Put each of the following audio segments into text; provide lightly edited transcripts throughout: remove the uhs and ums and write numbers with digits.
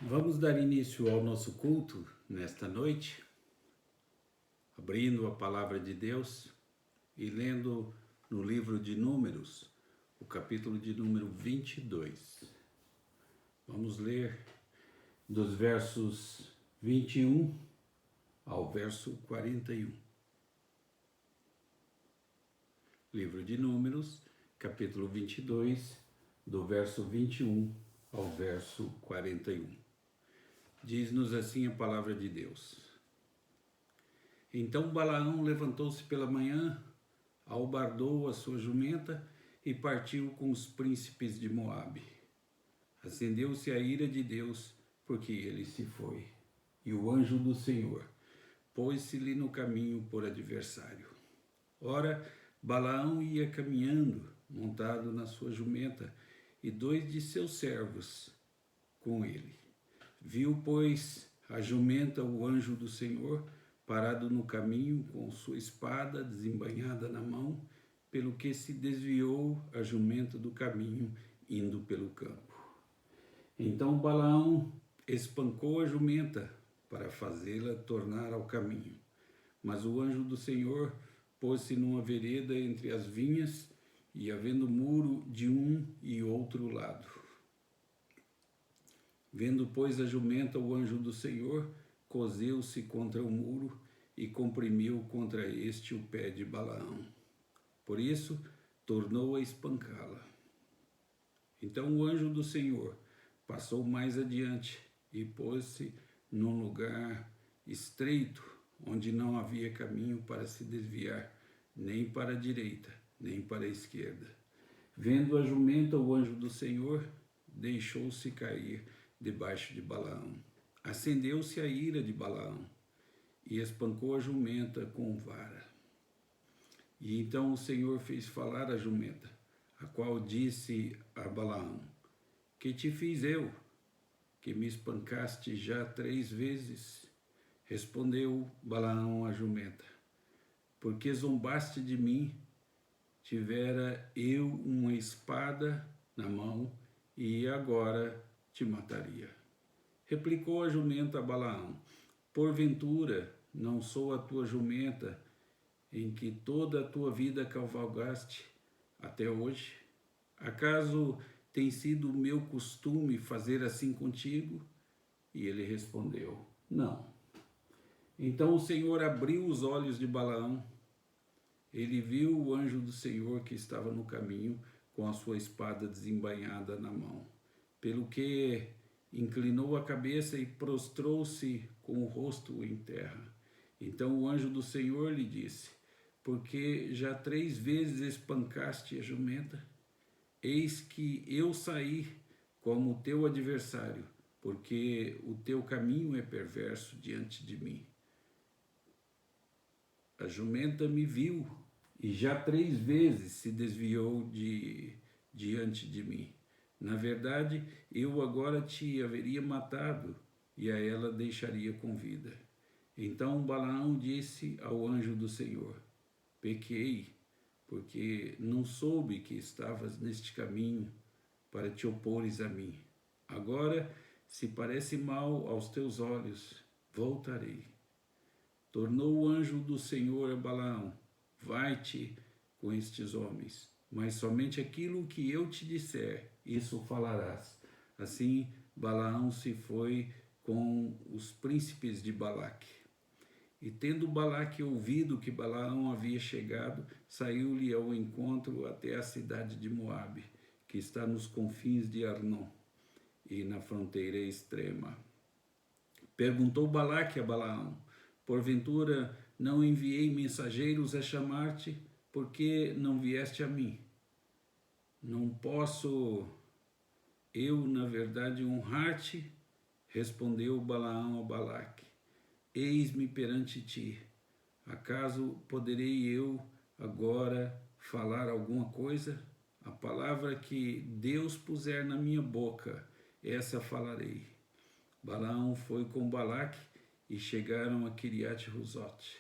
Vamos dar início ao nosso culto nesta noite, abrindo a palavra de Deus e lendo no livro de Números, o capítulo de número 22. Vamos ler dos versos 21 ao verso 41. Livro de Números, capítulo 22, do verso 21 ao verso 41. Diz-nos assim a palavra de Deus. Então Balaão levantou-se pela manhã, albardou a sua jumenta e partiu com os príncipes de Moabe. Acendeu-se a ira de Deus, porque ele se foi, e o anjo do Senhor pôs-se-lhe no caminho por adversário. Ora, Balaão ia caminhando, montado na sua jumenta, e 2 de seus servos com ele. Viu, pois, a jumenta o anjo do Senhor, parado no caminho, com sua espada desembainhada na mão, pelo que se desviou a jumenta do caminho, indo pelo campo. Então Balaão espancou a jumenta para fazê-la tornar ao caminho. Mas o anjo do Senhor pôs-se numa vereda entre as vinhas, e havendo muro de um e outro lado. Vendo, pois, a jumenta o anjo do Senhor, coseu-se contra o muro e comprimiu contra este o pé de Balaão. Por isso, tornou a espancá-la. Então o anjo do Senhor passou mais adiante e pôs-se num lugar estreito, onde não havia caminho para se desviar, nem para a direita, nem para a esquerda. Vendo a jumenta o anjo do Senhor, deixou-se cair debaixo de Balaão. Acendeu-se a ira de Balaão e espancou a jumenta com vara. E então o Senhor fez falar a jumenta, a qual disse a Balaão: Que te fiz eu, que me espancaste já 3 vezes? Respondeu Balaão à jumenta: Porque zombaste de mim, tivera eu uma espada na mão, e agora te mataria. Replicou a jumenta a Balaão: Porventura não sou a tua jumenta, em que toda a tua vida cavalgaste até hoje? Acaso tem sido o meu costume fazer assim contigo? E ele respondeu: Não. Então o Senhor abriu os olhos de Balaão. Ele viu o anjo do Senhor que estava no caminho, com a sua espada desembainhada na mão. Pelo que inclinou a cabeça e prostrou-se com o rosto em terra. Então o anjo do Senhor lhe disse: Porque já 3 vezes espancaste a jumenta? Eis que eu saí como teu adversário, porque o teu caminho é perverso diante de mim. A jumenta me viu e já 3 vezes se desviou diante de mim. Na verdade, eu agora te haveria matado e a ela deixaria com vida. Então Balaão disse ao anjo do Senhor: Pequei, porque não soube que estavas neste caminho para te opores a mim. Agora, se parece mal aos teus olhos, voltarei. Tornou o anjo do Senhor a Balaão: Vai-te com estes homens, mas somente aquilo que eu te disser, isso falarás. Assim Balaão se foi com os príncipes de Balaque. E tendo Balaque ouvido que Balaão havia chegado, saiu-lhe ao encontro até a cidade de Moabe, que está nos confins de Arnon e na fronteira extrema. Perguntou Balaque a Balaão: Porventura não enviei mensageiros a chamar-te, porque não vieste a mim? Não posso eu, na verdade, honrar-te? Respondeu Balaão a Balaque: Eis-me perante ti. Acaso poderei eu agora falar alguma coisa? A palavra que Deus puser na minha boca, essa falarei. Balaão foi com Balaque e chegaram a Quiriate-Huzote.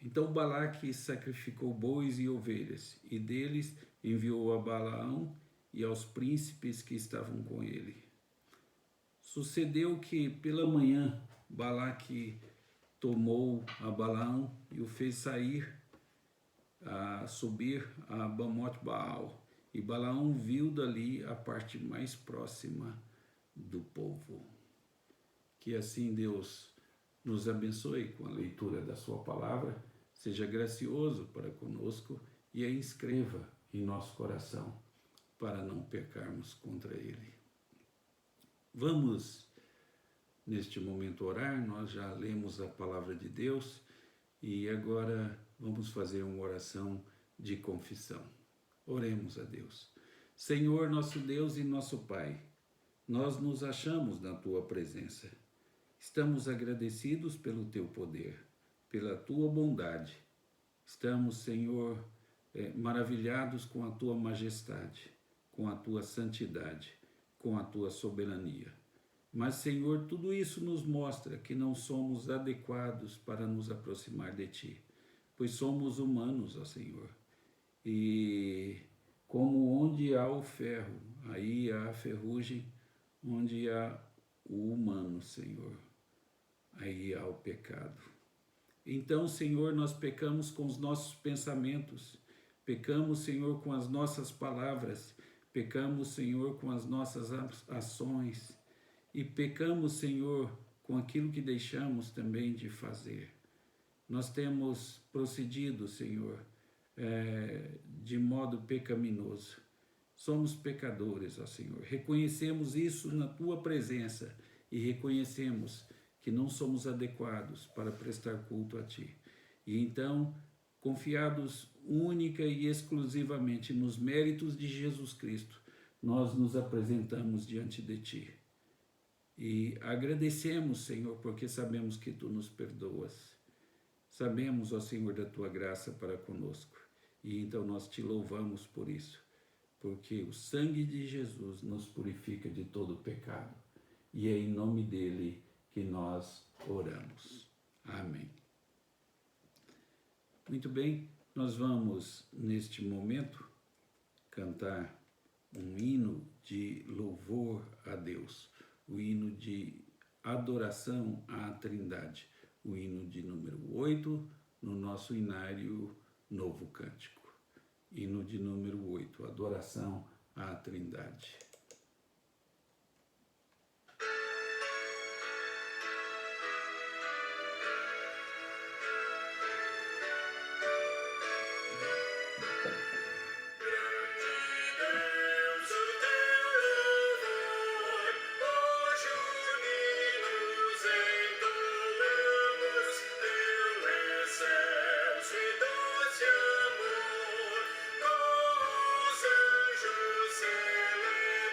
Então Balaque sacrificou bois e ovelhas, e deles enviou a Balaão e aos príncipes que estavam com ele. Sucedeu que pela manhã Balaque tomou a Balaão e o fez sair a subir a Bamote Baal. E Balaão viu dali a parte mais próxima do povo. Que assim Deus nos abençoe com a leitura da sua palavra, seja gracioso para conosco e a inscreva em nosso coração para não pecarmos contra ele. Vamos, neste momento, orar. Nós já lemos a palavra de Deus e agora vamos fazer uma oração de confissão. Oremos a Deus. Senhor, nosso Deus e nosso Pai, nós nos achamos na Tua presença. Estamos agradecidos pelo Teu poder, pela Tua bondade. Estamos, Senhor, maravilhados com a Tua majestade, com a Tua santidade, com a Tua soberania. Mas, Senhor, tudo isso nos mostra que não somos adequados para nos aproximar de Ti, pois somos humanos, ó Senhor. E como onde há o ferro, aí há a ferrugem, onde há o humano, Senhor, aí há o pecado. Então, Senhor, nós pecamos com os nossos pensamentos, pecamos, Senhor, com as nossas palavras, pecamos, Senhor, com as nossas ações e pecamos, Senhor, com aquilo que deixamos também de fazer. Nós temos procedido, Senhor, de modo pecaminoso. Somos pecadores, ó Senhor. Reconhecemos isso na Tua presença e reconhecemos que não somos adequados para prestar culto a Ti. E então, confiados única e exclusivamente nos méritos de Jesus Cristo, nós nos apresentamos diante de Ti. E agradecemos, Senhor, porque sabemos que Tu nos perdoas. Sabemos, ó Senhor, da Tua graça para conosco. E então nós Te louvamos por isso, porque o sangue de Jesus nos purifica de todo pecado. E é em nome dEle que nós oramos. Amém. Muito bem, nós vamos, neste momento, cantar um hino de louvor a Deus, o hino de adoração à Trindade, o hino de número 8 no nosso inário Novo Cântico. Hino de número 8, adoração à Trindade. Celebramos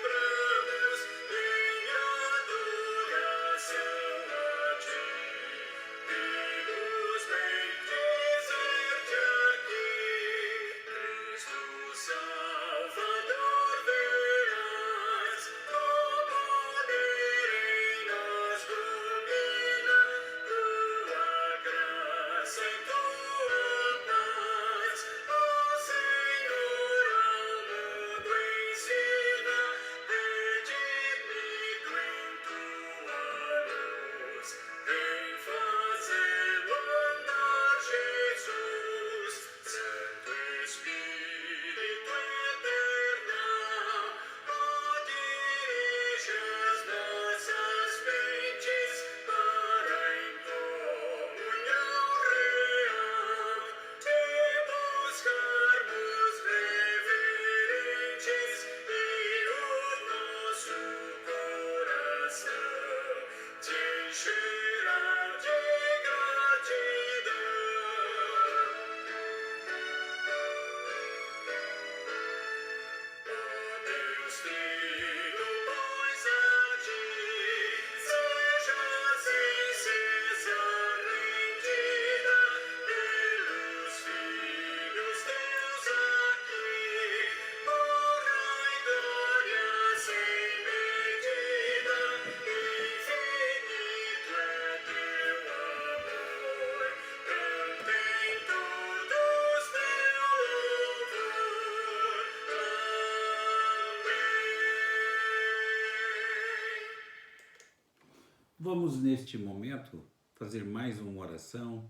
Vamos, neste momento, fazer mais uma oração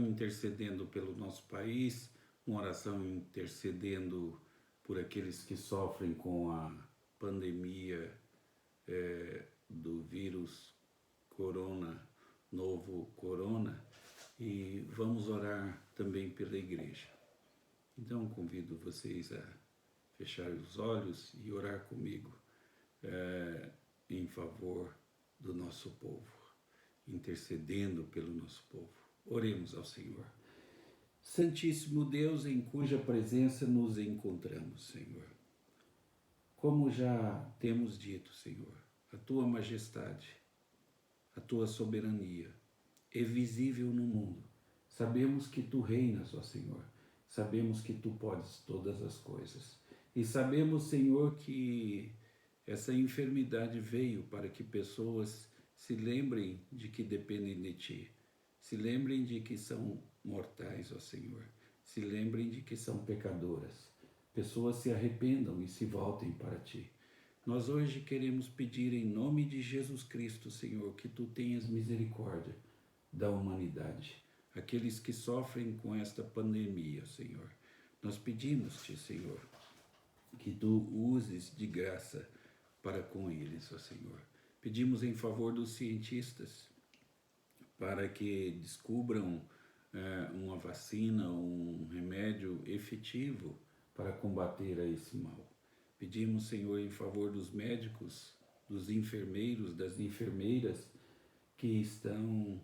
intercedendo pelo nosso país, uma oração intercedendo por aqueles que sofrem com a pandemia do vírus corona, novo corona, e vamos orar também pela igreja. Então convido vocês a fechar os olhos e orar comigo em favor do nosso povo, intercedendo pelo nosso povo. Oremos ao Senhor. Santíssimo Deus, em cuja presença nos encontramos, Senhor. Como já temos dito, Senhor, a Tua majestade, a Tua soberania é visível no mundo. Sabemos que Tu reinas, ó Senhor. Sabemos que Tu podes todas as coisas. E sabemos, Senhor, que essa enfermidade veio para que pessoas se lembrem de que dependem de Ti. Se lembrem de que são mortais, ó Senhor. Se lembrem de que são pecadoras. Pessoas se arrependam e se voltem para Ti. Nós hoje queremos pedir em nome de Jesus Cristo, Senhor, que Tu tenhas misericórdia da humanidade. Aqueles que sofrem com esta pandemia, Senhor. Nós pedimos-Te, Senhor, que Tu uses de graça para com eles, ó Senhor. Pedimos em favor dos cientistas, para que descubram uma vacina, um remédio efetivo para combater a esse mal. Pedimos, Senhor, em favor dos médicos, dos enfermeiros, das enfermeiras que estão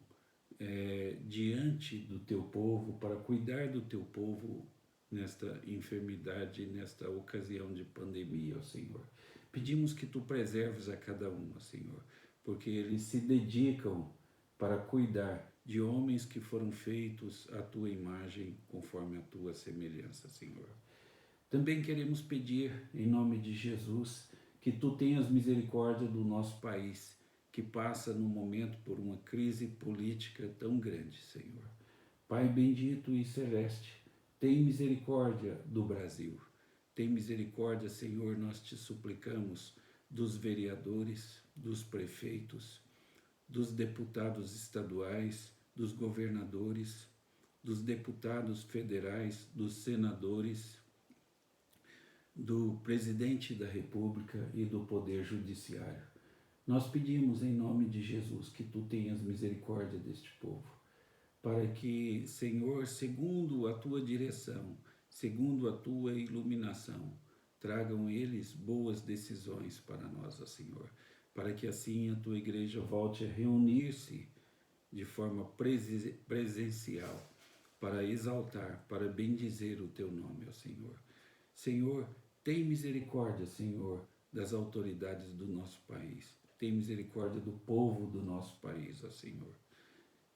diante do Teu povo, para cuidar do Teu povo nesta enfermidade, nesta ocasião de pandemia, ó Senhor. Pedimos que Tu preserves a cada um, ó Senhor, porque eles se dedicam para cuidar de homens que foram feitos à Tua imagem, conforme a Tua semelhança, Senhor. Também queremos pedir, em nome de Jesus, que Tu tenhas misericórdia do nosso país, que passa no momento por uma crise política tão grande, Senhor. Pai bendito e celeste, tem misericórdia do Brasil. Tem misericórdia, Senhor, nós Te suplicamos, dos vereadores, dos prefeitos, dos deputados estaduais, dos governadores, dos deputados federais, dos senadores, do presidente da República e do Poder Judiciário. Nós pedimos em nome de Jesus que Tu tenhas misericórdia deste povo, para que, Senhor, segundo a Tua direção, segundo a Tua iluminação, tragam eles boas decisões para nós, ó Senhor, para que assim a Tua igreja volte a reunir-se de forma presencial, para exaltar, para bendizer o Teu nome, ó Senhor. Senhor, tem misericórdia, Senhor, das autoridades do nosso país. Tem misericórdia do povo do nosso país, ó Senhor.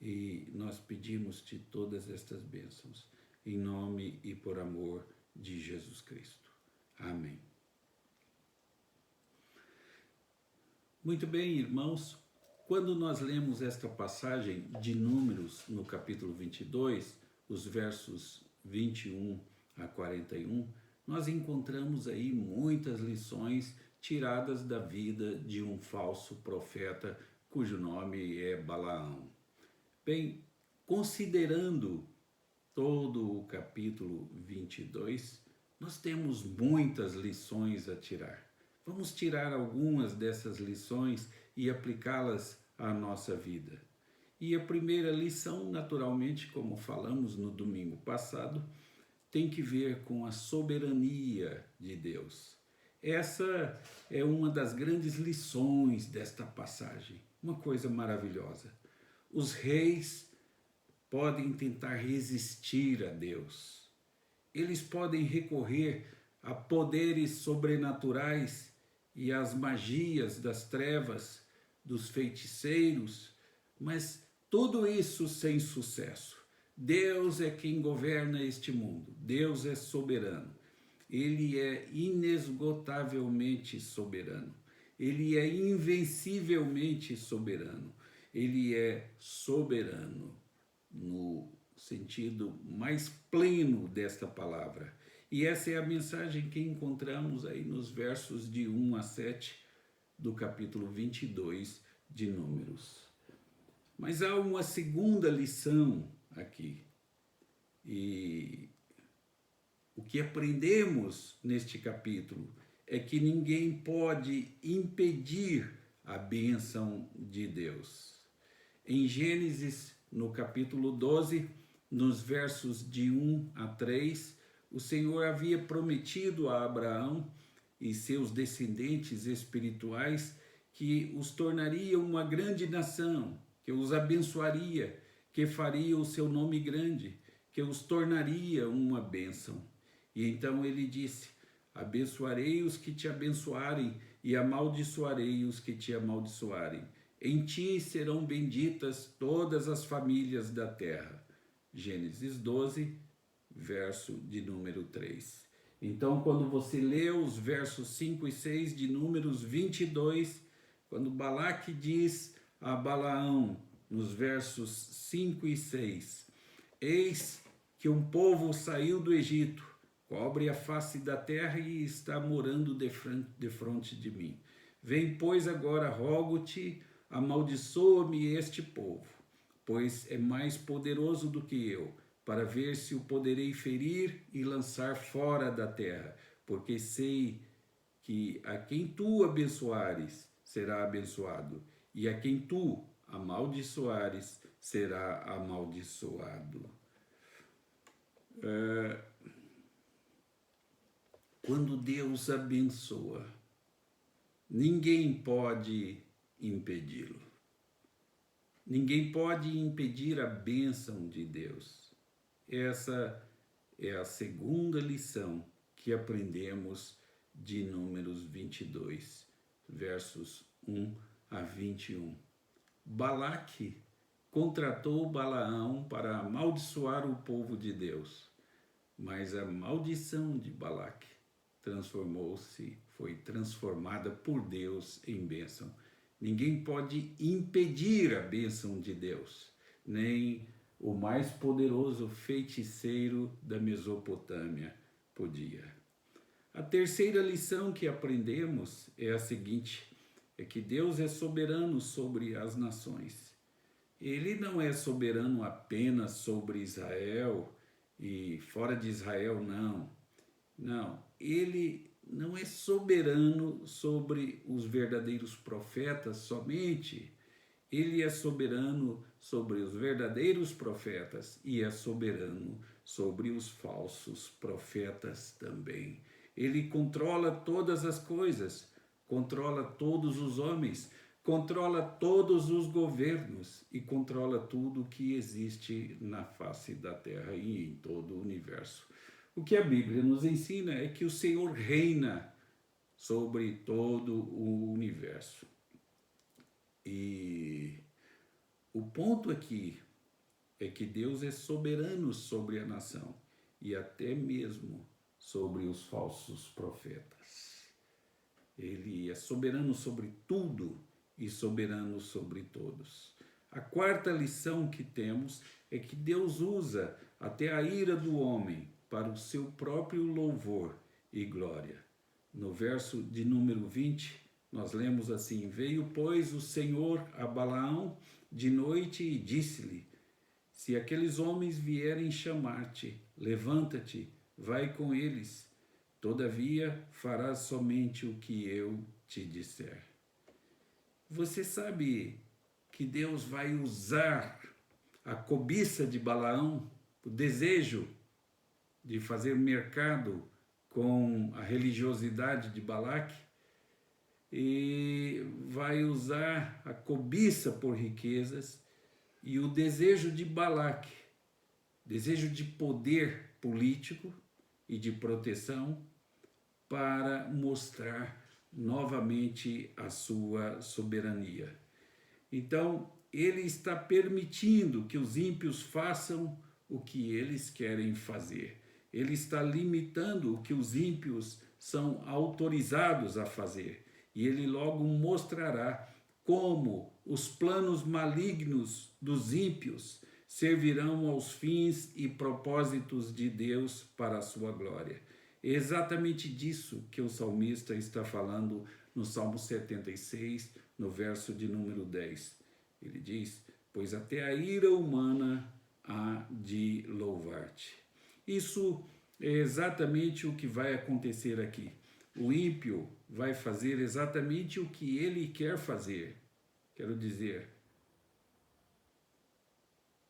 E nós pedimos-Te todas estas bênçãos, em nome e por amor de Jesus Cristo. Amém. Muito bem, irmãos, quando nós lemos esta passagem de Números, no capítulo 22, os versos 21 a 41, nós encontramos aí muitas lições tiradas da vida de um falso profeta, cujo nome é Balaão. Bem, considerando todo o capítulo 22, nós temos muitas lições a tirar. Vamos tirar algumas dessas lições e aplicá-las à nossa vida. E a primeira lição, naturalmente, como falamos no domingo passado, tem que ver com a soberania de Deus. Essa é uma das grandes lições desta passagem, uma coisa maravilhosa. Os reis podem tentar resistir a Deus. Eles podem recorrer a poderes sobrenaturais e às magias das trevas, dos feiticeiros, mas tudo isso sem sucesso. Deus é quem governa este mundo. Deus é soberano. Ele é inesgotavelmente soberano. Ele é invencivelmente soberano. Ele é soberano no sentido mais pleno desta palavra. E essa é a mensagem que encontramos aí nos versos de 1 a 7 do capítulo 22 de Números. Mas há uma segunda lição aqui. E o que aprendemos neste capítulo é que ninguém pode impedir a bênção de Deus. Em Gênesis, no capítulo 12, nos versos de 1 a 3, o Senhor havia prometido a Abraão e seus descendentes espirituais que os tornaria uma grande nação, que os abençoaria, que faria o seu nome grande, que os tornaria uma bênção. E então ele disse: abençoarei os que te abençoarem e amaldiçoarei os que te amaldiçoarem. Em ti serão benditas todas as famílias da terra. Gênesis 12, verso de número 3. Então, quando você lê os versos 5 e 6 de Números 22, quando Balaque diz a Balaão, nos versos 5 e 6, eis que um povo saiu do Egito, cobre a face da terra e está morando defronte de mim. Vem, pois, agora, rogo-te, amaldiçoa-me este povo, pois é mais poderoso do que eu, para ver se o poderei ferir e lançar fora da terra, porque sei que a quem tu abençoares será abençoado, e a quem tu amaldiçoares será amaldiçoado. Quando Deus abençoa, ninguém pode impedi-lo. Ninguém pode impedir a bênção de Deus. Essa é a segunda lição que aprendemos de Números 22, versos 1 a 21. Balaque contratou Balaão para amaldiçoar o povo de Deus, mas a maldição de Balaque foi transformada por Deus em bênção. Ninguém pode impedir a bênção de Deus, nem o mais poderoso feiticeiro da Mesopotâmia podia. A terceira lição que aprendemos é a seguinte: é que Deus é soberano sobre as nações. Ele não é soberano apenas sobre Israel e fora de Israel, não. Não, ele não é soberano sobre os verdadeiros profetas somente. Ele é soberano sobre os verdadeiros profetas e é soberano sobre os falsos profetas também. Ele controla todas as coisas, controla todos os homens, controla todos os governos e controla tudo que existe na face da terra e em todo o universo. O que a Bíblia nos ensina é que o Senhor reina sobre todo o universo. E o ponto aqui é que Deus é soberano sobre a nação e até mesmo sobre os falsos profetas. Ele é soberano sobre tudo e soberano sobre todos. A quarta lição que temos é que Deus usa até a ira do homem para o seu próprio louvor e glória. No verso de número 20, nós lemos assim: veio, pois, o Senhor a Balaão de noite e disse-lhe: se aqueles homens vierem chamar-te, levanta-te, vai com eles. Todavia farás somente o que eu te disser. Você sabe que Deus vai usar a cobiça de Balaão, o desejo de fazer mercado com a religiosidade de Balaque, e vai usar a cobiça por riquezas e o desejo de Balaque, desejo de poder político e de proteção, para mostrar novamente a sua soberania. Então, ele está permitindo que os ímpios façam o que eles querem fazer. Ele está limitando o que os ímpios são autorizados a fazer. E ele logo mostrará como os planos malignos dos ímpios servirão aos fins e propósitos de Deus para a sua glória. É exatamente disso que o salmista está falando no Salmo 76, no verso de número 10. Ele diz: pois até a ira humana há de louvar-te. Isso é exatamente o que vai acontecer aqui. O ímpio vai fazer exatamente o que ele quer fazer. Quero dizer,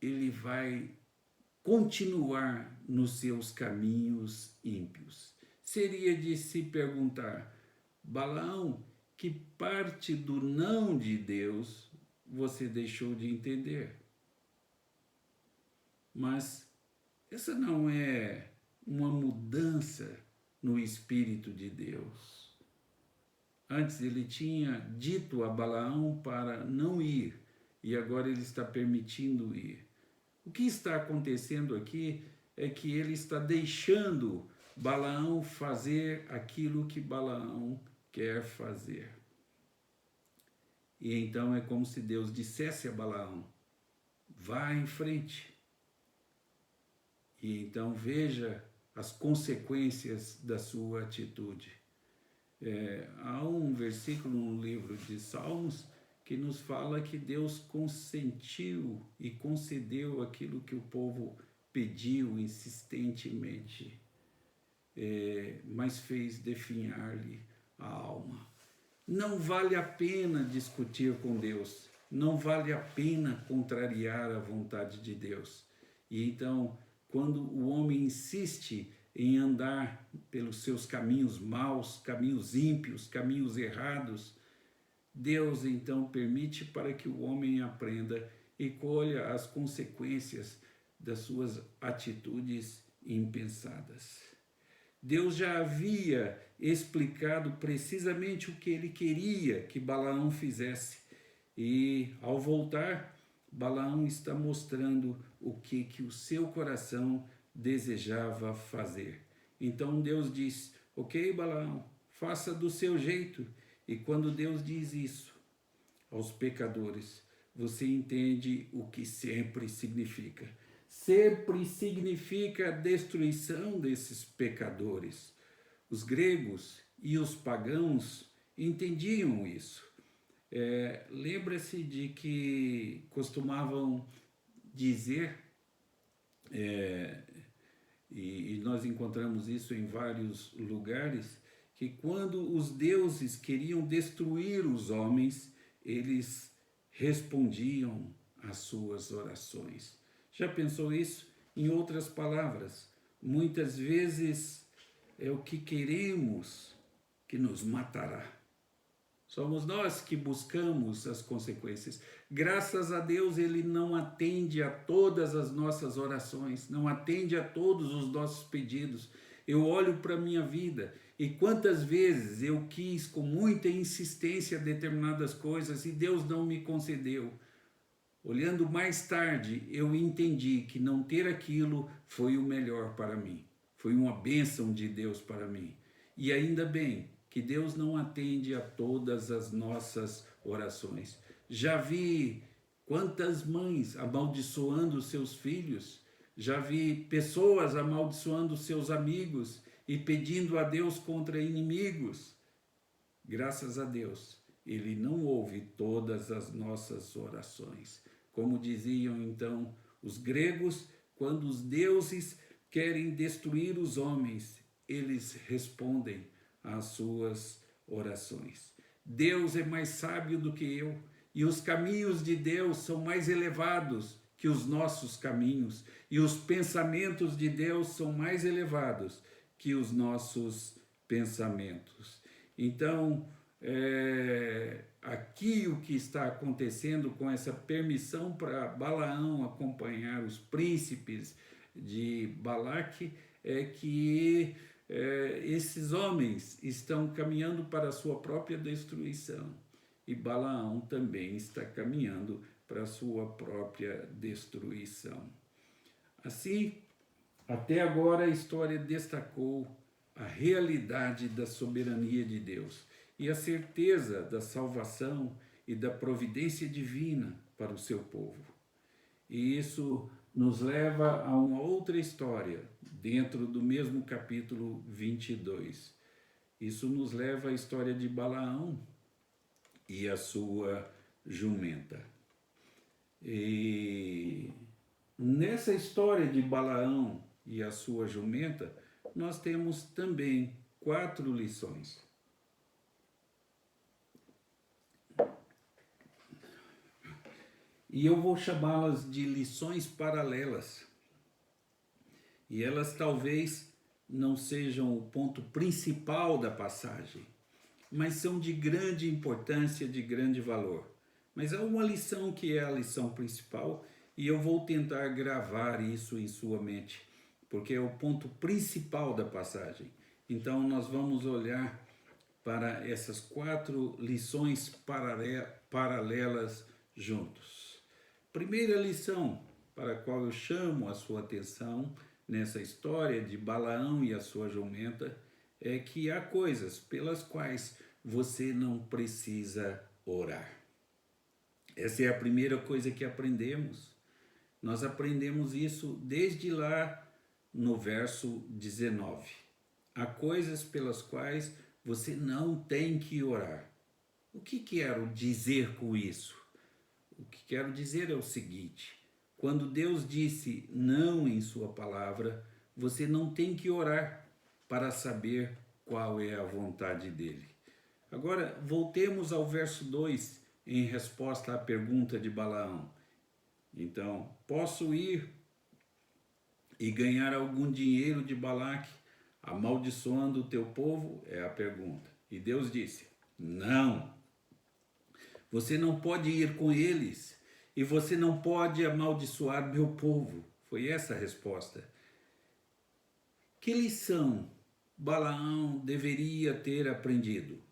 ele vai continuar nos seus caminhos ímpios. Seria de se perguntar: Balaão, que parte do não de Deus você deixou de entender? Mas essa não é uma mudança no Espírito de Deus. Antes ele tinha dito a Balaão para não ir, e agora ele está permitindo ir. O que está acontecendo aqui é que ele está deixando Balaão fazer aquilo que Balaão quer fazer. E então é como se Deus dissesse a Balaão: vá em frente. E então veja as consequências da sua atitude. Há um versículo no livro de Salmos que nos fala que Deus consentiu e concedeu aquilo que o povo pediu insistentemente, mas fez definhar-lhe a alma. Não vale a pena discutir com Deus, não vale a pena contrariar a vontade de Deus. E então, quando o homem insiste em andar pelos seus caminhos maus, caminhos ímpios, caminhos errados, Deus então permite para que o homem aprenda e colha as consequências das suas atitudes impensadas. Deus já havia explicado precisamente o que ele queria que Balaão fizesse. E ao voltar, Balaão está mostrando o que o seu coração desejava fazer. Então Deus diz: ok, Balaão, faça do seu jeito. E quando Deus diz isso aos pecadores, você entende o que sempre significa. Sempre significa a destruição desses pecadores. Os gregos e os pagãos entendiam isso. Lembra-se de que costumavam dizer, e nós encontramos isso em vários lugares, que quando os deuses queriam destruir os homens, eles respondiam às suas orações. Já pensou isso? Em outras palavras, muitas vezes é o que queremos que nos matará. Somos nós que buscamos as consequências. Graças a Deus, Ele não atende a todas as nossas orações, não atende a todos os nossos pedidos. Eu olho para a minha vida e quantas vezes eu quis com muita insistência determinadas coisas e Deus não me concedeu. Olhando mais tarde, eu entendi que não ter aquilo foi o melhor para mim. Foi uma bênção de Deus para mim. E ainda bem que Deus não atende a todas as nossas orações. Já vi quantas mães amaldiçoando seus filhos, já vi pessoas amaldiçoando seus amigos e pedindo a Deus contra inimigos. Graças a Deus, Ele não ouve todas as nossas orações. Como diziam então os gregos, quando os deuses querem destruir os homens, eles respondem às suas orações. Deus é mais sábio do que eu, e os caminhos de Deus são mais elevados que os nossos caminhos, e os pensamentos de Deus são mais elevados que os nossos pensamentos. Então, aqui o que está acontecendo com essa permissão para Balaão acompanhar os príncipes de Balaque é que esses homens estão caminhando para a sua própria destruição e Balaão também está caminhando para a sua própria destruição. Assim, até agora a história destacou a realidade da soberania de Deus e a certeza da salvação e da providência divina para o seu povo. E isso nos leva a uma outra história, dentro do mesmo capítulo 22. Isso nos leva à história de Balaão, e a sua jumenta. E nessa história de Balaão e a sua jumenta, nós temos também 4 lições. E eu vou chamá-las de lições paralelas. E elas talvez não sejam o ponto principal da passagem, mas são de grande importância, de grande valor. Mas há uma lição que é a lição principal, e eu vou tentar gravar isso em sua mente, porque é o ponto principal da passagem. Então nós vamos olhar para essas 4 lições paralelas juntos. Primeira lição para a qual eu chamo a sua atenção nessa história de Balaão e a sua jumenta é que há coisas pelas quais você não precisa orar. Essa é a primeira coisa que aprendemos. Nós aprendemos isso desde lá no verso 19. Há coisas pelas quais você não tem que orar. O que quero dizer com isso? O que quero dizer é o seguinte: quando Deus disse não em sua palavra, você não tem que orar para saber qual é a vontade dele. Agora, voltemos ao verso 2, em resposta à pergunta de Balaão. Então, posso ir e ganhar algum dinheiro de Balaque, amaldiçoando o teu povo? É a pergunta. E Deus disse: não. Você não pode ir com eles e você não pode amaldiçoar meu povo. Foi essa a resposta. Que lição Balaão deveria ter aprendido?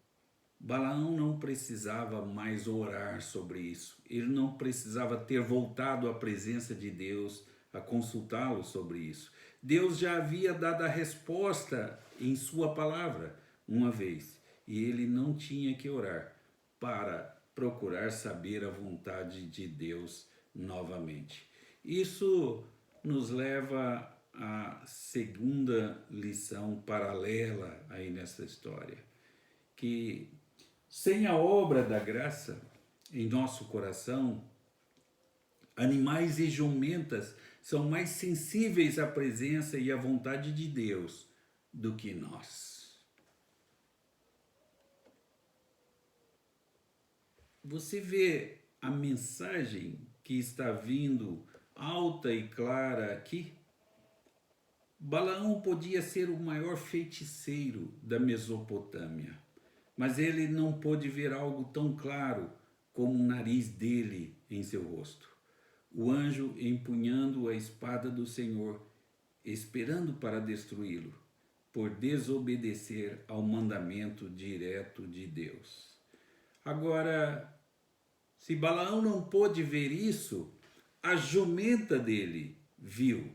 Balaão não precisava mais orar sobre isso. Ele não precisava ter voltado à presença de Deus a consultá-lo sobre isso. Deus já havia dado a resposta em sua palavra uma vez. E ele não tinha que orar para procurar saber a vontade de Deus novamente. Isso nos leva à segunda lição paralela aí nessa história, que sem a obra da graça em nosso coração, animais e jumentas são mais sensíveis à presença e à vontade de Deus do que nós. Você vê a mensagem que está vindo alta e clara aqui? Balaão podia ser o maior feiticeiro da Mesopotâmia, mas ele não pôde ver algo tão claro como o nariz dele em seu rosto. O anjo empunhando a espada do Senhor, esperando para destruí-lo, por desobedecer ao mandamento direto de Deus. Agora, se Balaão não pôde ver isso, a jumenta dele viu.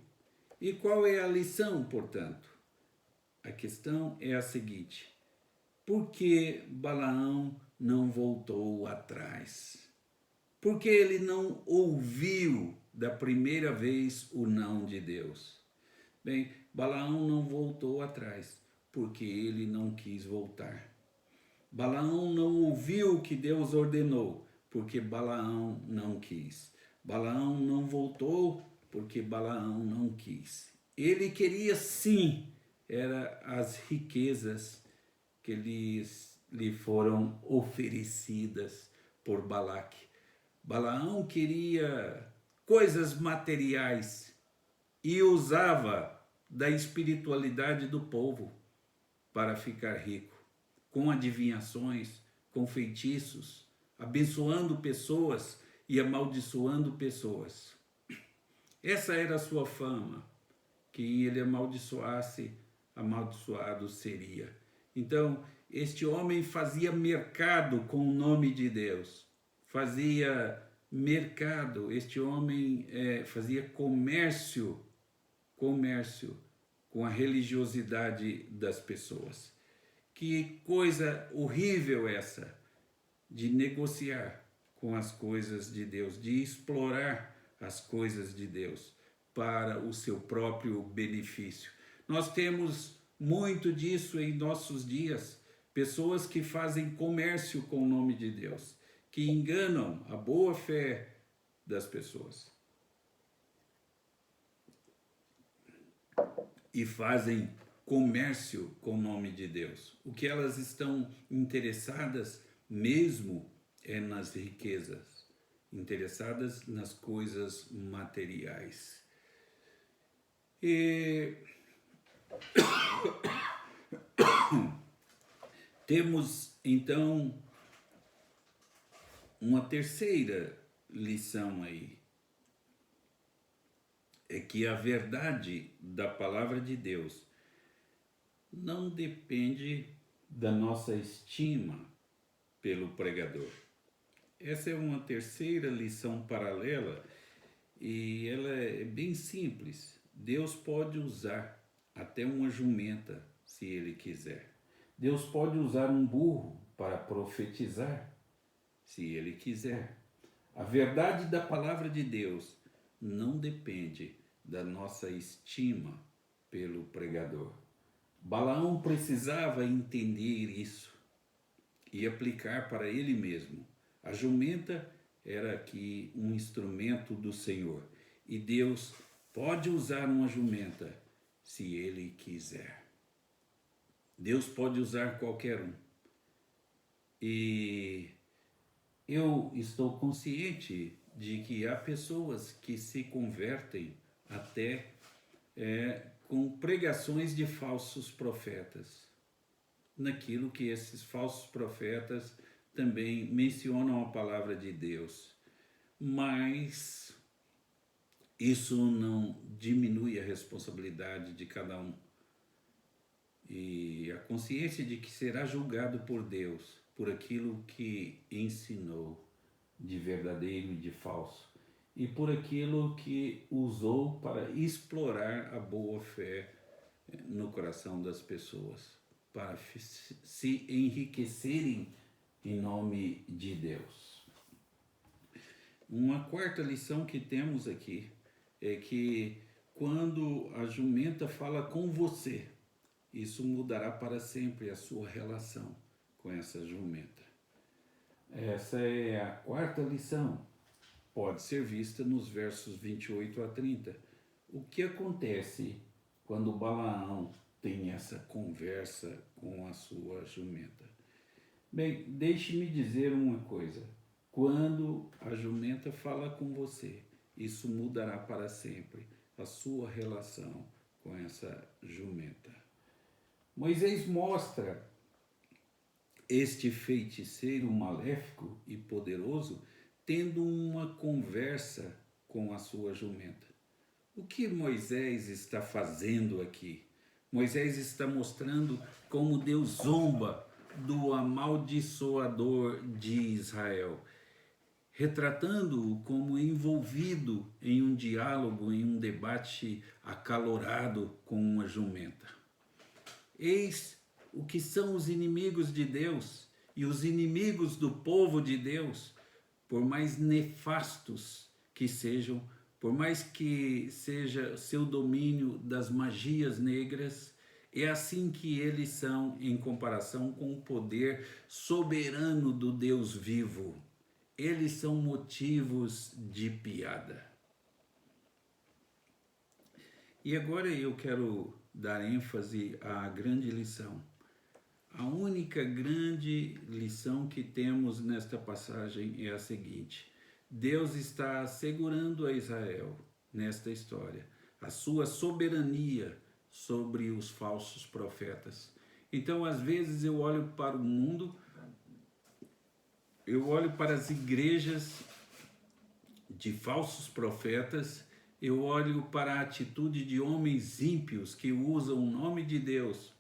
E qual é a lição, portanto? A questão é a seguinte: por que Balaão não voltou atrás? Por que ele não ouviu da primeira vez o não de Deus? Bem, Balaão não voltou atrás porque ele não quis voltar. Balaão não ouviu o que Deus ordenou porque Balaão não quis. Balaão não voltou porque Balaão não quis. Ele queria sim, era as riquezas que lhe foram oferecidas por Balaque. Balaão queria coisas materiais e usava da espiritualidade do povo para ficar rico, com adivinhações, com feitiços, abençoando pessoas e amaldiçoando pessoas. Essa era a sua fama. Quem ele amaldiçoasse, amaldiçoado seria. Então, este homem fazia mercado com o nome de Deus. Fazia mercado, este homem fazia comércio com a religiosidade das pessoas. Que coisa horrível essa, de negociar com as coisas de Deus, de explorar as coisas de Deus para o seu próprio benefício. Nós temos muito disso em nossos dias, pessoas que fazem comércio com o nome de Deus, que enganam a boa fé das pessoas e fazem comércio com o nome de Deus. O que elas estão interessadas mesmo é nas riquezas, interessadas nas coisas materiais. E temos então uma terceira lição aí, é que a verdade da palavra de Deus não depende da nossa estima pelo pregador. Essa é uma terceira lição paralela e ela é bem simples. Deus pode usar até uma jumenta se ele quiser. Deus pode usar um burro para profetizar se ele quiser. A verdade da palavra de Deus não depende da nossa estima pelo pregador. Balaão precisava entender isso e aplicar para ele mesmo. A jumenta era aqui um instrumento do Senhor e Deus pode usar uma jumenta se ele quiser. Deus pode usar qualquer um. E eu estou consciente de que há pessoas que se convertem até com pregações de falsos profetas, naquilo que esses falsos profetas também mencionam a palavra de Deus, mas isso não diminui a responsabilidade de cada um e a consciência de que será julgado por Deus por aquilo que ensinou de verdadeiro e de falso, e por aquilo que usou para explorar a boa fé no coração das pessoas, para se enriquecerem em nome de Deus. Uma quarta lição que temos aqui é que quando a jumenta fala com você, isso mudará para sempre a sua relação com essa jumenta. Essa é a quarta lição. Pode ser vista nos versos 28 a 30. O que acontece quando Balaão tem essa conversa com a sua jumenta? Bem, deixe-me dizer uma coisa. Quando a jumenta fala com você, isso mudará para sempre a sua relação com essa jumenta. Moisés mostra este feiticeiro maléfico e poderoso tendo uma conversa com a sua jumenta. O que Moisés está fazendo aqui? Moisés está mostrando como Deus zomba do amaldiçoador de Israel, retratando-o como envolvido em um diálogo, em um debate acalorado com uma jumenta. Eis o que são os inimigos de Deus e os inimigos do povo de Deus, por mais nefastos que sejam, por mais que seja seu domínio das magias negras, é assim que eles são em comparação com o poder soberano do Deus vivo. Eles são motivos de piada. E agora eu quero dar ênfase à grande lição. A única grande lição que temos nesta passagem é a seguinte: Deus está assegurando a Israel, nesta história, a sua soberania sobre os falsos profetas. Então, às vezes, eu olho para o mundo, eu olho para as igrejas de falsos profetas, eu olho para a atitude de homens ímpios que usam o nome de Deus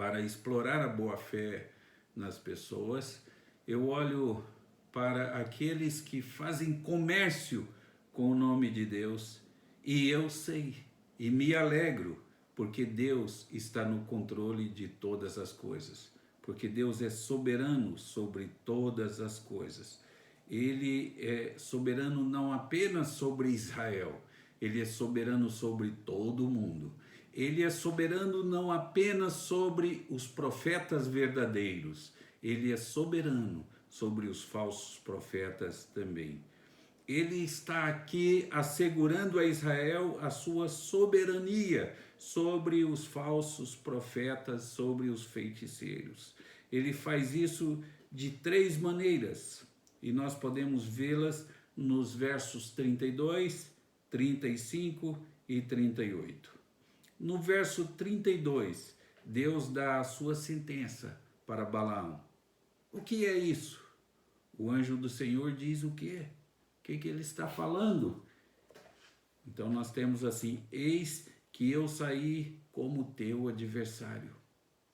para explorar a boa-fé nas pessoas, eu olho para aqueles que fazem comércio com o nome de Deus e eu sei e me alegro porque Deus está no controle de todas as coisas, porque Deus é soberano sobre todas as coisas. Ele é soberano não apenas sobre Israel, ele é soberano sobre todo o mundo. Ele é soberano não apenas sobre os profetas verdadeiros, ele é soberano sobre os falsos profetas também. Ele está aqui assegurando a Israel a sua soberania sobre os falsos profetas, sobre os feiticeiros. Ele faz isso de 3 maneiras, e nós podemos vê-las nos versos 32, 35 e 38. No verso 32, Deus dá a sua sentença para Balaão. O que é isso? O anjo do Senhor diz o quê? O que ele está falando? Então nós temos assim: eis que eu saí como teu adversário,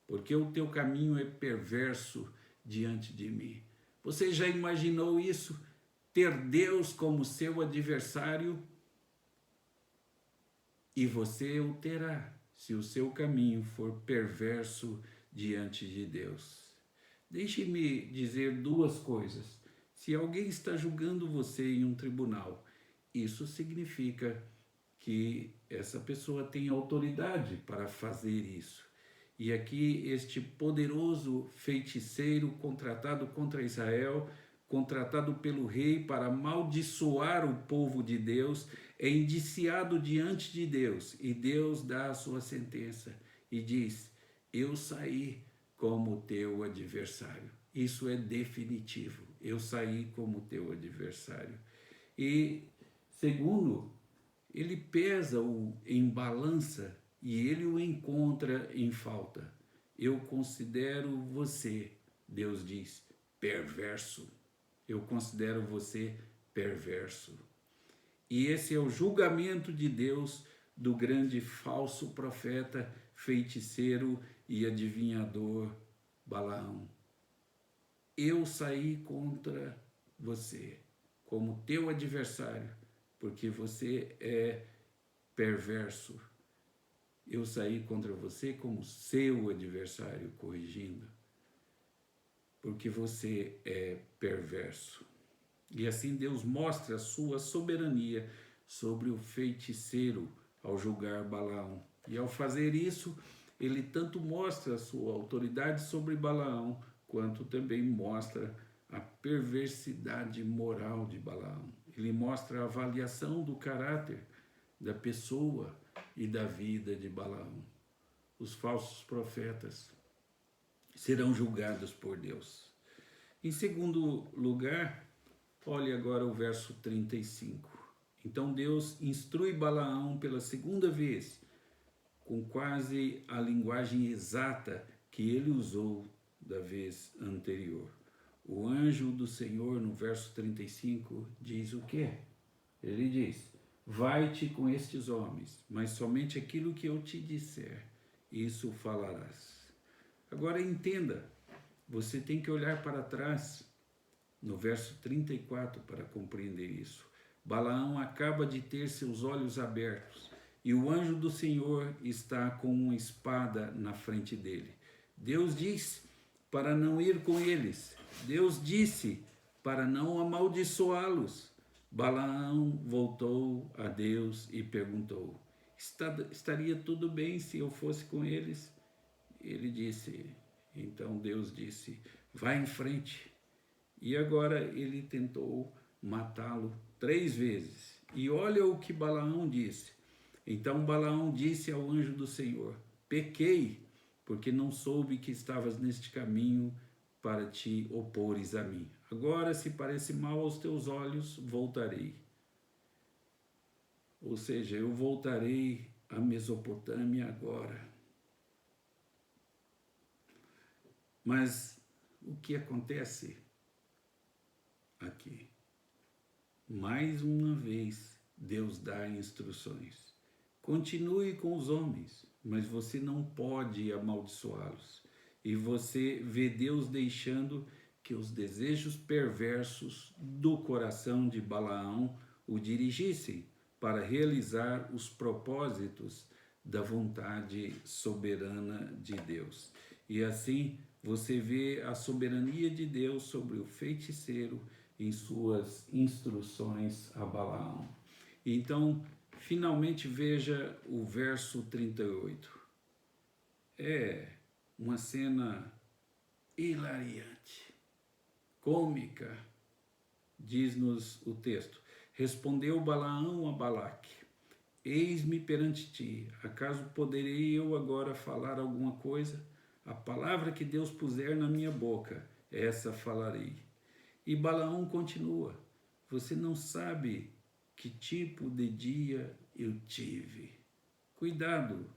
porque o teu caminho é perverso diante de mim. Você já imaginou isso? Ter Deus como seu adversário? E você o terá, se o seu caminho for perverso diante de Deus. Deixe-me dizer 2 coisas. Se alguém está julgando você em um tribunal, isso significa que essa pessoa tem autoridade para fazer isso. E aqui este poderoso feiticeiro contratado contra Israel, contratado pelo rei para amaldiçoar o povo de Deus, é indiciado diante de Deus, e Deus dá a sua sentença e diz: eu saí como teu adversário. Isso é definitivo. Eu saí como teu adversário. E segundo, ele pesa-o em balança e ele o encontra em falta. Eu considero você, Deus diz, perverso. Eu considero você perverso. E esse é o julgamento de Deus do grande falso profeta, feiticeiro e adivinhador Balaão. Eu saí contra você como teu adversário, porque você é perverso. Eu saí contra você como seu adversário, corrigindo, porque você é perverso. E assim Deus mostra a sua soberania sobre o feiticeiro ao julgar Balaão. E ao fazer isso, ele tanto mostra a sua autoridade sobre Balaão, quanto também mostra a perversidade moral de Balaão. Ele mostra a avaliação do caráter da pessoa e da vida de Balaão. Os falsos profetas serão julgados por Deus. Em segundo lugar, olhe agora o verso 35. Então Deus instrui Balaão pela segunda vez, com quase a linguagem exata que ele usou da vez anterior. O anjo do Senhor, no verso 35, diz o quê? Ele diz: vai-te com estes homens, mas somente aquilo que eu te disser, isso falarás. Agora entenda, você tem que olhar para trás, no verso 34, para compreender isso. Balaão acaba de ter seus olhos abertos e o anjo do Senhor está com uma espada na frente dele. Deus diz para não ir com eles. Deus disse para não amaldiçoá-los. Balaão voltou a Deus e perguntou: estaria tudo bem se eu fosse com eles? Ele disse, então Deus disse: vai em frente. E agora ele tentou matá-lo 3 vezes. E olha o que Balaão disse. Então Balaão disse ao anjo do Senhor: pequei, porque não soube que estavas neste caminho para te opores a mim. Agora, se parece mal aos teus olhos, voltarei. Ou seja, eu voltarei à Mesopotâmia agora. Mas o que acontece aqui? Mais uma vez, Deus dá instruções. Continue com os homens, mas você não pode amaldiçoá-los. E você vê Deus deixando que os desejos perversos do coração de Balaão o dirigissem para realizar os propósitos da vontade soberana de Deus. E assim você vê a soberania de Deus sobre o feiticeiro em suas instruções a Balaão. Então, finalmente veja o verso 38. É uma cena hilariante, cômica, diz-nos o texto. Respondeu Balaão a Balaque: eis-me perante ti, acaso poderei eu agora falar alguma coisa? A palavra que Deus puser na minha boca, essa falarei. E Balaão continua: você não sabe que tipo de dia eu tive. Cuidado,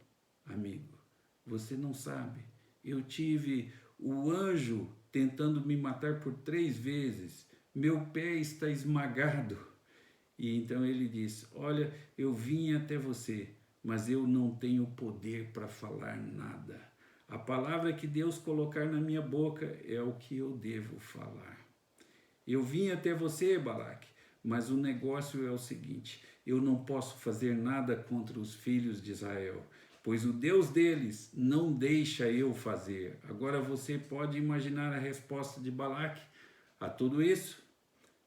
amigo, você não sabe. Eu tive o anjo tentando me matar por 3 vezes, meu pé está esmagado. E então ele diz: olha, eu vim até você, mas eu não tenho poder para falar nada. A palavra que Deus colocar na minha boca é o que eu devo falar. Eu vim até você, Balaque, mas o negócio é o seguinte: eu não posso fazer nada contra os filhos de Israel, pois o Deus deles não deixa eu fazer. Agora você pode imaginar a resposta de Balaque a tudo isso?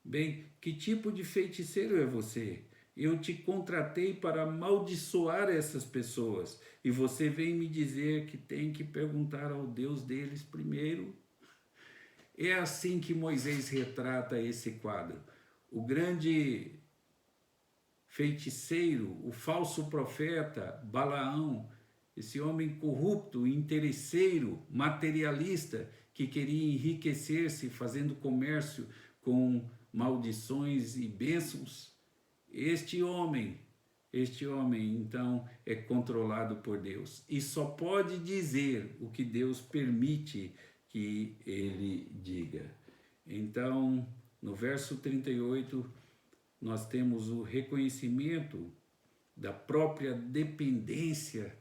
Bem, que tipo de feiticeiro é você? Eu te contratei para amaldiçoar essas pessoas e você vem me dizer que tem que perguntar ao Deus deles primeiro? É assim que Moisés retrata esse quadro. O grande feiticeiro, o falso profeta Balaão, esse homem corrupto, interesseiro, materialista, que queria enriquecer-se fazendo comércio com maldições e bênçãos. Este homem, então, é controlado por Deus e só pode dizer o que Deus permite que ele diga. Então, no verso 38, nós temos o reconhecimento da própria dependência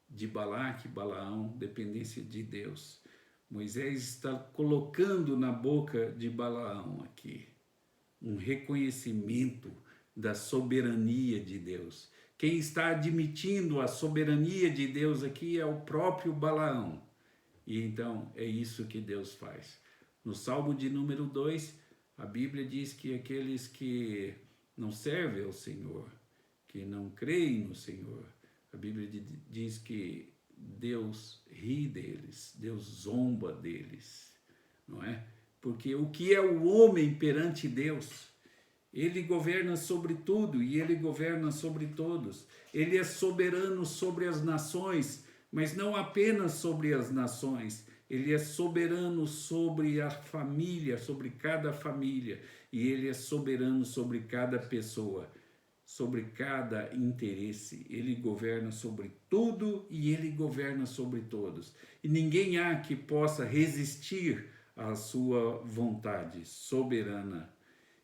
de Balaque, Balaão, dependência de Deus. Moisés está colocando na boca de Balaão aqui um reconhecimento da soberania de Deus. Quem está admitindo a soberania de Deus aqui é o próprio Balaão. E então é isso que Deus faz. No Salmo de número 2, a Bíblia diz que aqueles que não servem ao Senhor, que não creem no Senhor, a Bíblia diz que Deus ri deles, Deus zomba deles, não é? Porque o que é o homem perante Deus? Ele governa sobre tudo e ele governa sobre todos. Ele é soberano sobre as nações, mas não apenas sobre as nações. Ele é soberano sobre a família, sobre cada família. E ele é soberano sobre cada pessoa, sobre cada interesse. Ele governa sobre tudo e ele governa sobre todos. E ninguém há que possa resistir à sua vontade soberana.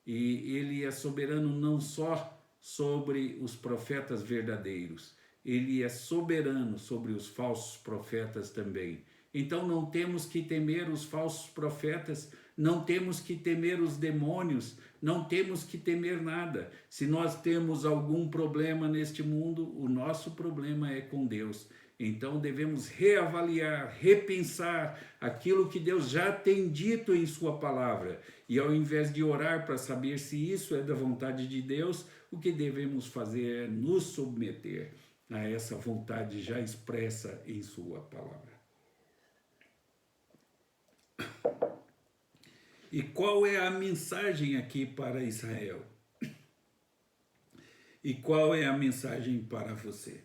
E ele é soberano não só sobre os profetas verdadeiros, ele é soberano sobre os falsos profetas também. Então não temos que temer os falsos profetas, não temos que temer os demônios, não temos que temer nada. Se nós temos algum problema neste mundo, o nosso problema é com Deus. Então devemos reavaliar, repensar aquilo que Deus já tem dito em sua palavra. E ao invés de orar para saber se isso é da vontade de Deus, o que devemos fazer é nos submeter a essa vontade já expressa em sua palavra. E qual é a mensagem aqui para Israel? E qual é a mensagem para você?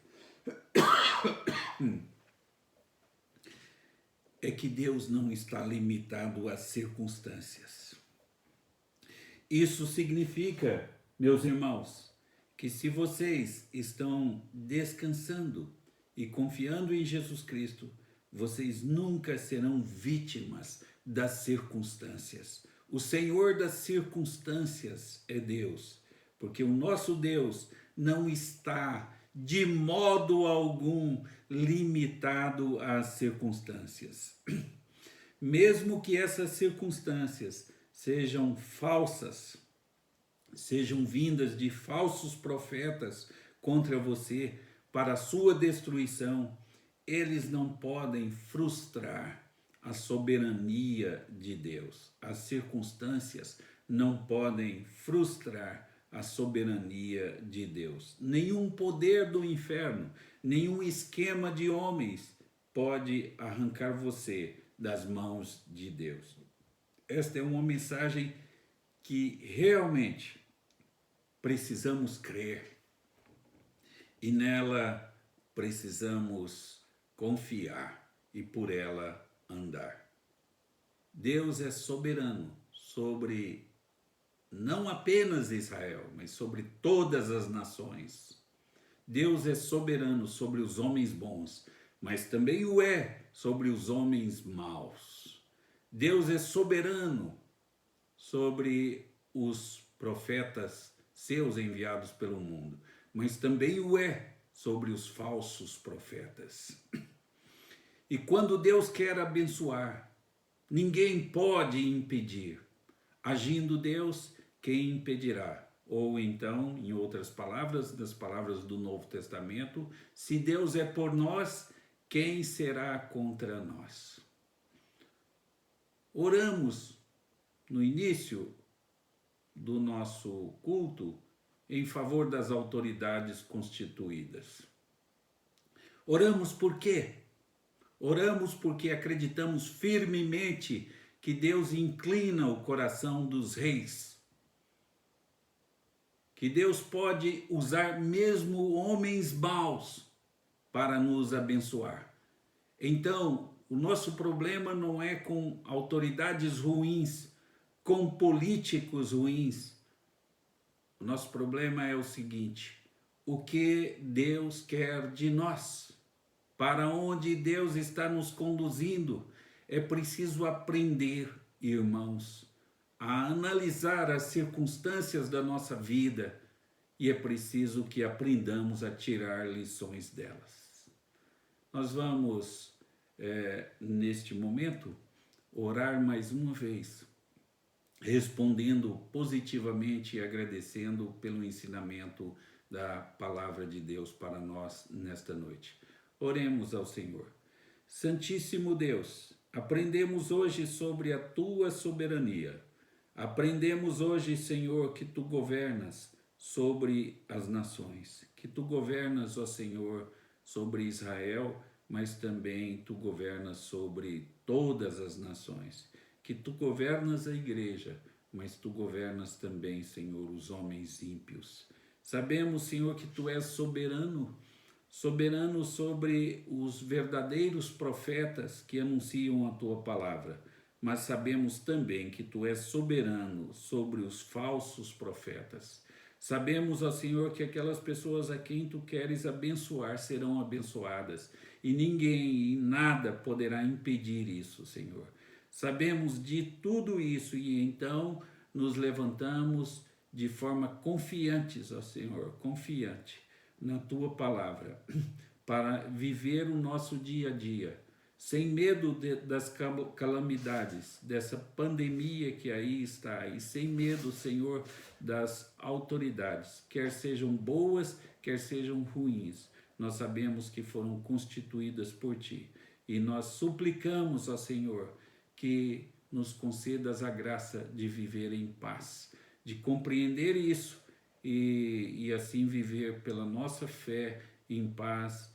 É que Deus não está limitado às circunstâncias. Isso significa, meus irmãos, que se vocês estão descansando e confiando em Jesus Cristo, vocês nunca serão vítimas das circunstâncias. O Senhor das circunstâncias é Deus, porque o nosso Deus não está de modo algum limitado às circunstâncias. Mesmo que essas circunstâncias sejam falsas, sejam vindas de falsos profetas contra você para a sua destruição, eles não podem frustrar a soberania de Deus. As circunstâncias não podem frustrar a soberania de Deus. Nenhum poder do inferno, nenhum esquema de homens pode arrancar você das mãos de Deus. Esta é uma mensagem que realmente precisamos crer e nela precisamos confiar e por ela andar. Deus é soberano sobre não apenas Israel, mas sobre todas as nações. Deus é soberano sobre os homens bons, mas também o é sobre os homens maus. Deus é soberano sobre os profetas seus enviados pelo mundo, mas também o é sobre os falsos profetas. E quando Deus quer abençoar, ninguém pode impedir. Agindo Deus, quem impedirá? Ou então, em outras palavras, das palavras do Novo Testamento, se Deus é por nós, quem será contra nós? Oramos no início do nosso culto em favor das autoridades constituídas. Oramos por quê? Oramos porque acreditamos firmemente que Deus inclina o coração dos reis, que Deus pode usar mesmo homens maus para nos abençoar. Então, o nosso problema não é com autoridades ruins, com políticos ruins. O nosso problema é o seguinte: o que Deus quer de nós? Para onde Deus está nos conduzindo? É preciso aprender, irmãos, a analisar as circunstâncias da nossa vida e é preciso que aprendamos a tirar lições delas. Nós vamos, neste momento, orar mais uma vez, respondendo positivamente e agradecendo pelo ensinamento da palavra de Deus para nós nesta noite. Oremos ao Senhor. Santíssimo Deus, aprendemos hoje sobre a tua soberania. Aprendemos hoje, Senhor, que tu governas sobre as nações, que tu governas, ó Senhor, sobre Israel, mas também tu governas sobre todas as nações, que tu governas a igreja, mas tu governas também, Senhor, os homens ímpios. Sabemos, Senhor, que tu és soberano, soberano sobre os verdadeiros profetas que anunciam a tua palavra, mas sabemos também que tu és soberano sobre os falsos profetas. Sabemos, ó Senhor, que aquelas pessoas a quem tu queres abençoar serão abençoadas e ninguém e nada poderá impedir isso, Senhor. Sabemos de tudo isso e então nos levantamos de forma confiantes, ó Senhor, confiante na tua palavra, para viver o nosso dia a dia, sem medo das calamidades, dessa pandemia que aí está, e sem medo, Senhor, das autoridades, quer sejam boas, quer sejam ruins. Nós sabemos que foram constituídas por Ti, e nós suplicamos, ó Senhor, que nos concedas a graça de viver em paz, de compreender isso e assim viver pela nossa fé em paz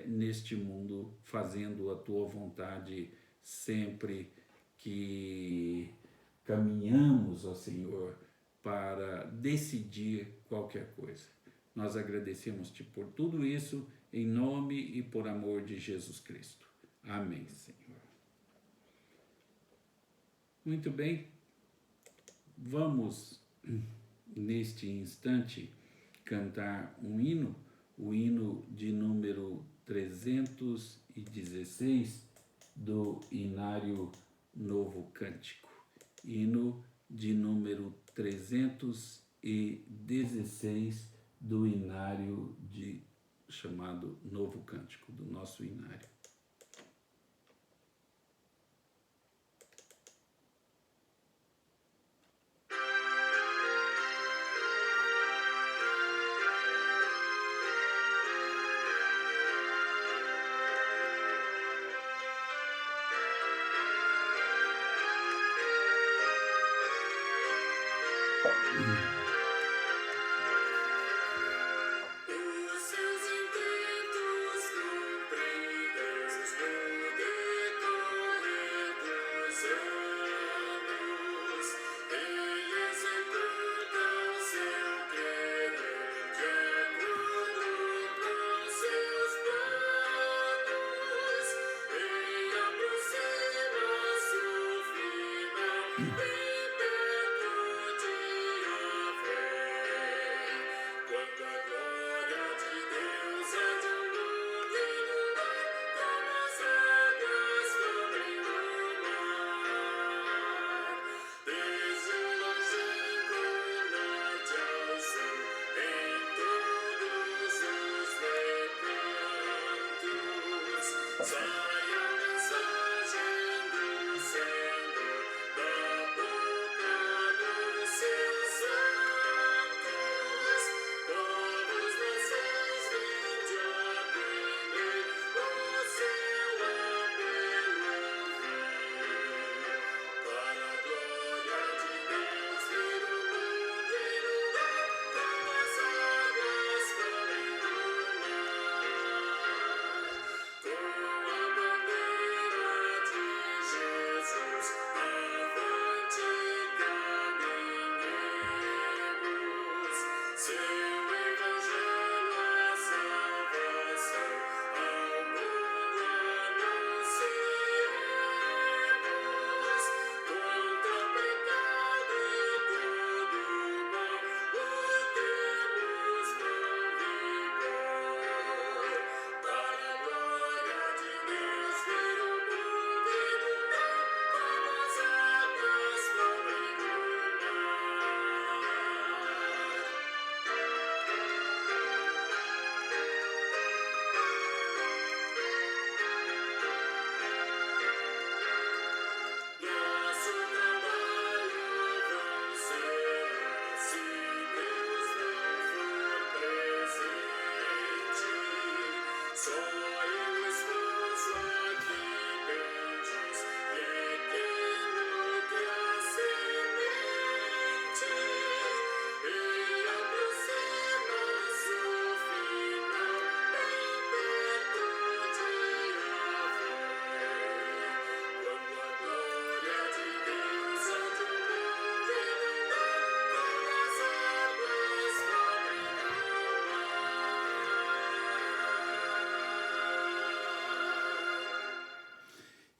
neste mundo, fazendo a Tua vontade sempre que caminhamos, ó Senhor, para decidir qualquer coisa. Nós agradecemos-Te por tudo isso, em nome e por amor de Jesus Cristo. Amém, Senhor. Muito bem, vamos neste instante cantar um hino, o hino de número 316 do Inário Novo Cântico. Hino de número 316 do Inário chamado Novo Cântico, do nosso Inário.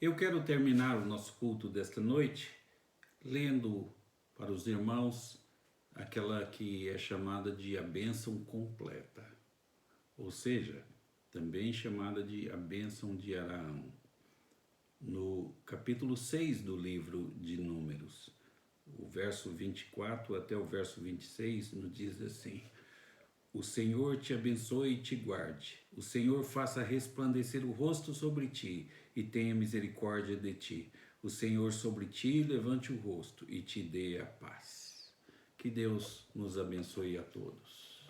Eu quero terminar o nosso culto desta noite lendo para os irmãos aquela que é chamada de a bênção completa, ou seja, também chamada de a bênção de Araão, no capítulo 6 do livro de Números. O verso 24 até o verso 26 nos diz assim: o Senhor te abençoe e te guarde. O Senhor faça resplandecer o rosto sobre ti e tenha misericórdia de ti. O Senhor sobre ti levante o rosto e te dê a paz. Que Deus nos abençoe a todos.